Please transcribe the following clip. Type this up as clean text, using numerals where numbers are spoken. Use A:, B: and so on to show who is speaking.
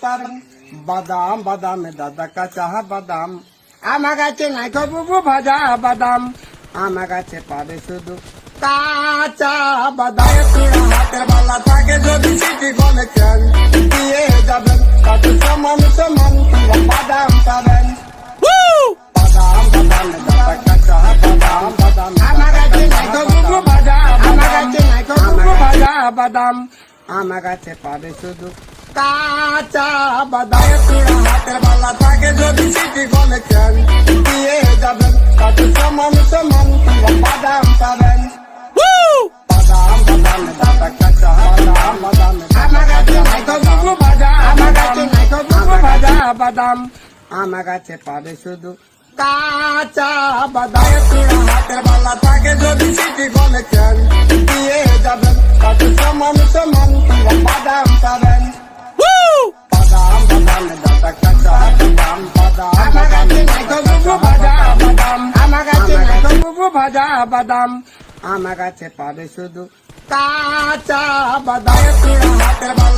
A: পাবেন। বাদাম বাদাম দাদা কাঁচা বাদাম, আমার কাছে নাই গো বুবু ভাজা বাদাম, আমার কাছে পাবে শুধু কাঁচা বাদাম। পুরা হাতের বালা থাকে যদি সিটি গলে চান দিয়ে যাবেন, তাতে সমান সমান পুরা বাদাম পাবেন। বাদাম বাদাম দাদা কাঁচা বাদাম বাদাম, আমার কাছে নাই গো বুবু ভাজা, আমার কাছে নাই গো বুবু ভাজা বাদাম, আমার কাছে পাবে শুধু কাঁচা বাদাম। পুরা হাতের বালা থাকে যদি সিটি গলে চান দিয়ে যাবেন, তাতে সমান সমান পুরা বাদাম পাবেন। বাদাম বাদাম দাদা কাঁচা বাদাম বাদাম, আমার কাছে নাই গো বুবু ভাজা, আমার কাছে নাই গো বুবু ভাজা বাদাম, আমার কাছে পাবে শুধু কাঁচা বাদাম। পুরা হাতের বালা থাকে যদি সিটি গলে চান দিয়ে যাবেন, তাতে সমান সমান পুরা বাদাম পাবেন। বাদাম বাদাম দাদা কাঁচা বাদাম বাদাম, আমার কাছে নাই গো বুবু ভাজা বাদাম, আমার কাছে নাই গো বুবু ভাজা বাদাম, আমার কাছে পাবে শুধু কাঁচা বাদাম। পুরা হাতের বালা